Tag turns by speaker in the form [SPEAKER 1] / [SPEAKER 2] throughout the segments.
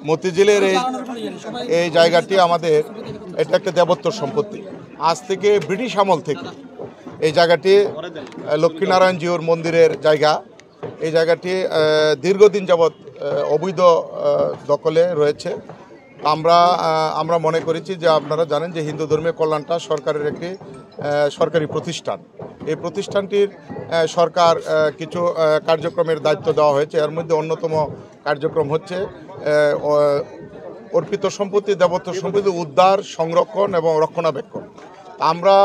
[SPEAKER 1] মতিঝিলের এই জায়গাটি আমাদের এটা একটা দেবত্বর সম্পত্তি। আজ থেকে ব্রিটিশ আমল থেকে এই জায়গাটি লক্ষ্মীনারায়ণ জিউর মন্দিরের জায়গা। এই জায়গাটি দীর্ঘদিন যাবৎ অবৈধ দখলে রয়েছে। আমরা মনে করেছি যে আপনারা জানেন যে হিন্দু ধর্মীয় কল্যাণ ট্রাস্ট সরকারের একটি সরকারি প্রতিষ্ঠান। এই প্রতিষ্ঠানটির সরকার কিছু কার্যক্রমের দায়িত্ব দেওয়া হয়েছে। এর মধ্যে অন্যতম কার্যক্রম হচ্ছে অর্পিত সম্পত্তি, দেবত্ব সম্পত্তি উদ্ধার, সংরক্ষণ এবং রক্ষণাবেক্ষণ। আমরা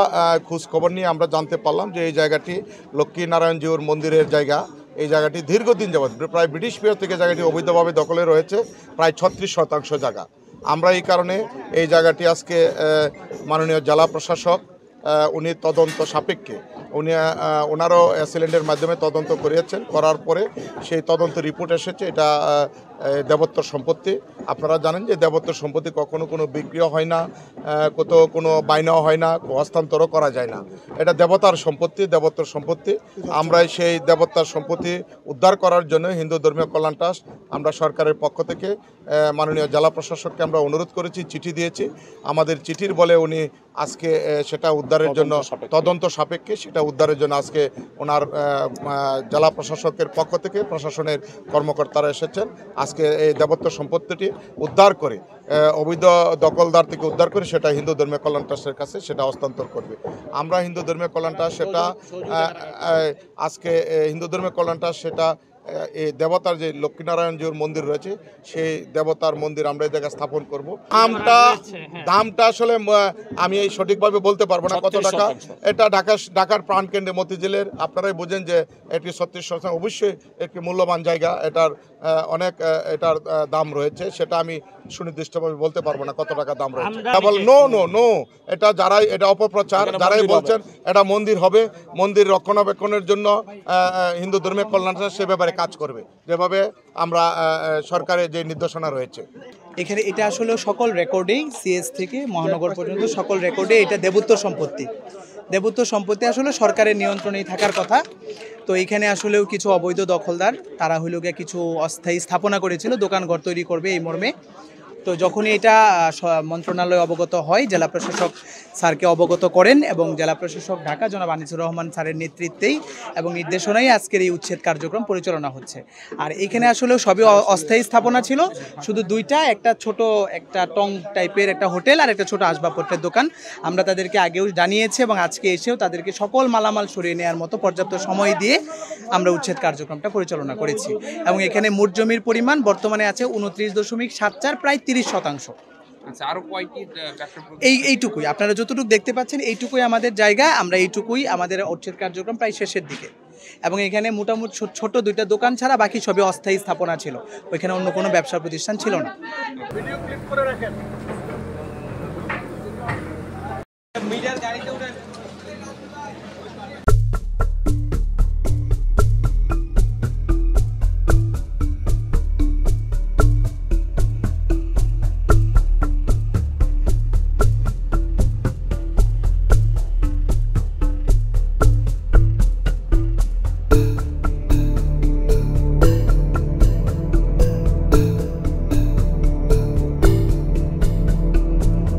[SPEAKER 1] খোঁজ খবর নিয়ে আমরা জানতে পারলাম যে এই জায়গাটি লক্ষ্মীনারায়ণ জিউর মন্দিরের জায়গা। এই জায়গাটি দীর্ঘদিন যাবৎ প্রায় ব্রিটিশ পিরিয়ড থেকে জায়গাটি অবৈধভাবে দখলে রয়েছে, প্রায় 36% জায়গা। আমরা এই কারণে এই জায়গাটি আজকে মাননীয় জেলা প্রশাসক উনি তদন্ত সাপেক্ষে ওনারও অ্যাসিলেন্টের মাধ্যমে তদন্ত করিয়েছেন। করার পরে সেই তদন্ত রিপোর্ট এসেছে এটা দেবত্বর সম্পত্তি। আপনারা জানেন যে দেবত্বর সম্পত্তি কখনো কোনো বিক্রিও হয় না, কোনো বাইনাও হয় না, হস্তান্তরও করা যায় না। এটা দেবতার সম্পত্তি, দেবত্বর সম্পত্তি। আমরা সেই দেবতার সম্পত্তি উদ্ধার করার জন্য হিন্দু ধর্মীয় কল্যাণ ট্রাস্ট আমরা সরকারের পক্ষ থেকে মাননীয় জেলা প্রশাসককে আমরা অনুরোধ করেছি, চিঠি দিয়েছি। আমাদের চিঠির বলে উনি আজকে সেটা উদ্ধারের জন্য তদন্ত সাপেক্ষে সেটা উদ্ধারের জন্য আজকে ওনার জেলা প্রশাসকের পক্ষ থেকে প্রশাসনের কর্মকর্তারা এসেছেন। আজকে এই দেবত্ব সম্পত্তিটি উদ্ধার করে অবৈধ দখলদার থেকে উদ্ধার করে সেটা হিন্দু ধর্মীয় কল্যাণ ট্রাস্টের কাছে সেটা হস্তান্তর করবে। আমরা হিন্দু ধর্মীয় কল্যাণ ট্রাস্ট সেটা আজকে হিন্দু ধর্মীয় কল্যাণ ট্রাস্ট সেটা এই দেবতার যে লক্ষ্মীনারায়ণ জিউর মন্দির রয়েছে সেই দেবতার মন্দির আমরা এই জায়গায় স্থাপন করব। দামটা আসলে আমি এই সঠিকভাবে বলতে পারবো না কত টাকা। এটা ঢাকার প্রাণকেন্দ্রে মতিঝিলের আপনারাই বোঝেন যে একটি 36% অবশ্যই একটি মূল্যবান জায়গা। এটার দাম রয়েছে, সেটা আমি সুনির্দিষ্টভাবে বলতে পারবো না কত টাকা দাম রয়েছে। নো এটা এটা অপপ্রচার, যারাই বলছেন এটা মন্দির হবে, মন্দির রক্ষণাবেক্ষণের জন্য হিন্দু ধর্মীয় কল্যাণ সে ব্যাপারে কাজ করবে যেভাবে আমরা সরকারের যে নির্দেশনা রয়েছে।
[SPEAKER 2] এখানে এটা আসলে সকল রেকর্ডেই সিএস থেকে মহানগর পর্যন্ত সকল রেকর্ডে এটা দেবত্ব সম্পত্তি। দেবত্ব সম্পত্তি আসলে সরকারের নিয়ন্ত্রণেই থাকার কথা। তো এখানে আসলেও কিছু অবৈধ দখলদার তারা হইল গিয়ে কিছু অস্থায়ী স্থাপনা করেছিল, দোকানঘর তৈরি করবে এই মর্মে। তো যখনই এটা মন্ত্রণালয় অবগত হয়, জেলা প্রশাসক স্যারকে অবগত করেন এবং জেলা প্রশাসক ঢাকা জনাব আনিসুর রহমান স্যারের নেতৃত্বেই এবং নির্দেশনায় আজকের এই উচ্ছেদ কার্যক্রম পরিচালনা হচ্ছে। আর এখানে আসলে সবই অস্থায়ী স্থাপনা ছিল, শুধু দুইটা, একটা ছোট একটা টং টাইপের একটা হোটেল আর একটা ছোট আসবাবপত্রের দোকান। আমরা তাদেরকে আগেও জানিয়েছি এবং আজকে এসেও তাদেরকে সকল মালামাল সরিয়ে নেওয়ার মতো পর্যাপ্ত সময় দিয়ে আমরা উচ্ছেদ কার্যক্রমটা পরিচালনা করেছি। এবং এখানে মোট জমির পরিমাণ বর্তমানে আছে 29.74, প্রায় 30%। এইটুকুই আপনারা যতটুকু দেখতে পাচ্ছেন, এইটুকুই আমাদের জায়গা। আমরা এইটুকুই আমাদের উচ্ছেদ কার্যক্রম প্রায় শেষের দিকে। এবং এখানে মোটামুটি ছোট দুইটা দোকান ছাড়া বাকি সবই অস্থায়ী স্থাপনা ছিল, ওইখানে অন্য কোনো ব্যবসা প্রতিষ্ঠান ছিল না।